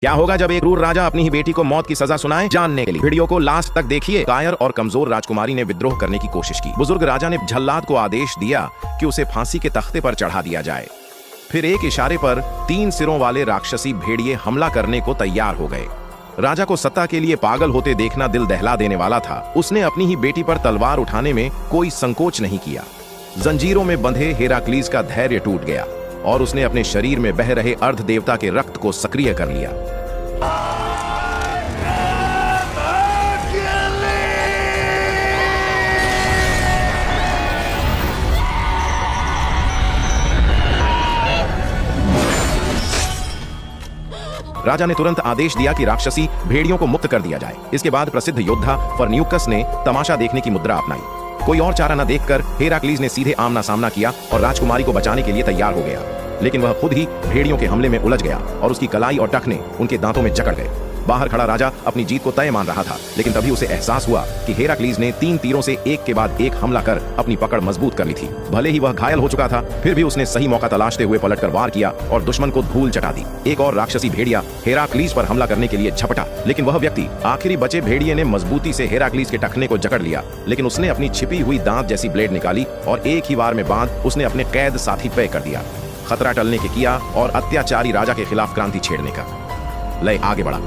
क्या होगा जब एक क्रूर राजा अपनी ही बेटी को मौत की सजा सुनाए? जानने के लिए वीडियो को लास्ट तक देखिए। कायर और कमजोर राजकुमारी ने विद्रोह करने की कोशिश की। बुजुर्ग राजा ने झल्लाद को आदेश दिया कि उसे फांसी के तख्ते पर चढ़ा दिया जाए। फिर एक इशारे पर 3 सिरों वाले राक्षसी भेड़िए हमला करने को तैयार हो गए। राजा को सत्ता के लिए पागल होते देखना दिल दहला देने वाला था। उसने अपनी ही बेटी पर तलवार उठाने में कोई संकोच नहीं किया। जंजीरों में बंधे हेराक्लीज का धैर्य टूट गया और उसने अपने शरीर में बह रहे अर्ध देवता के रक्त को सक्रिय कर लिया। राजा ने तुरंत आदेश दिया कि राक्षसी भेड़ियों को मुक्त कर दिया जाए। इसके बाद प्रसिद्ध योद्धा फर्न्यूकस ने तमाशा देखने की मुद्रा अपनाई। कोई और चारा न देखकर हेराक्लीज ने सीधे आमना सामना किया और राजकुमारी को बचाने के लिए तैयार हो गया। लेकिन वह खुद ही भेड़ियों के हमले में उलझ गया और उसकी कलाई और टखने उनके दांतों में जकड़ गए। बाहर खड़ा राजा अपनी जीत को तय मान रहा था, लेकिन तभी उसे एहसास हुआ कि हेराक्लीज ने 3 तीरों से एक के बाद एक हमला कर अपनी पकड़ मजबूत कर ली थी। भले ही वह घायल हो चुका था, फिर भी उसने सही मौका तलाशते हुए पलटकर वार किया और दुश्मन को धूल चटा दी। एक और राक्षसी भेड़िया हेराक्लीज पर हमला करने के लिए झपटा, लेकिन वह व्यक्ति आखिरी बचे भेड़िए ने मजबूती से हेराक्लीज के टखने को जकड़ लिया। लेकिन उसने अपनी छिपी हुई दांत जैसी ब्लेड निकाली और एक ही वार में बांध उसने अपने कैद साथी तय कर दिया। खतरा टलने के किया और अत्याचारी राजा के खिलाफ क्रांति छेड़ने का लय आगे बढ़ा।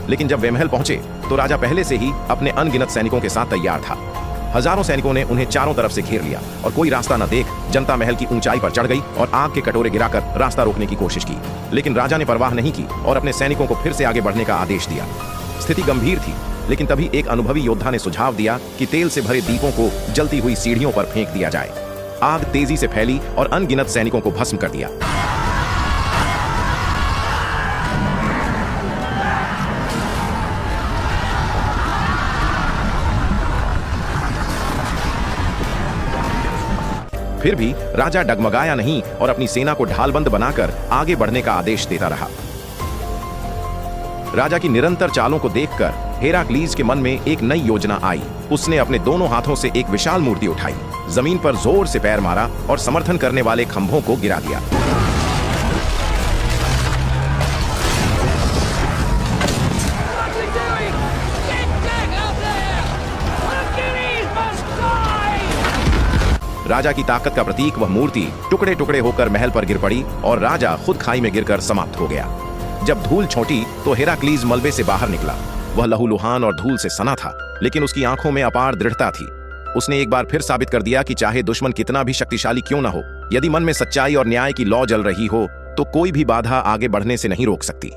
लेकिन जब वे महल पहुंचे तो राजा पहले से ही अपने अनगिनत सैनिकों के साथ तैयार था। हजारों सैनिकों ने उन्हें चारों तरफ से घेर लिया और कोई रास्ता न देख जनता महल की ऊंचाई पर चढ़ गई और आग के कटोरे गिराकर रास्ता रोकने की कोशिश की। लेकिन राजा ने परवाह नहीं की और अपने सैनिकों को फिर से आगे बढ़ने का आदेश दिया। स्थिति गंभीर थी, लेकिन तभी एक अनुभवी योद्धा ने सुझाव दिया कि तेल से भरे दीपों को जलती हुई सीढ़ियों पर फेंक दिया जाए। आग तेजी से फैली और अनगिनत सैनिकों को भस्म कर दिया। फिर भी राजा डगमगाया नहीं और अपनी सेना को ढालबंद बनाकर आगे बढ़ने का आदेश देता रहा। राजा की निरंतर चालों को देखकर हेराक्लीज के मन में एक नई योजना आई। उसने अपने दोनों हाथों से एक विशाल मूर्ति उठाई, जमीन पर जोर से पैर मारा और समर्थन करने वाले खंभों को गिरा दिया। राजा की ताकत का प्रतीक वह मूर्ति टुकड़े टुकड़े होकर महल पर गिर पड़ी और राजा खुद खाई में गिरकर समाप्त हो गया। जब धूल छोटी तो हेराक्लीज मलबे से बाहर निकला। वह लहूलुहान और धूल से सना था, लेकिन उसकी आंखों में अपार दृढ़ता थी। उसने एक बार फिर साबित कर दिया कि चाहे दुश्मन कितना भी शक्तिशाली क्यों न हो, यदि मन में सच्चाई और न्याय की लौ जल रही हो तो कोई भी बाधा आगे बढ़ने से नहीं रोक सकती।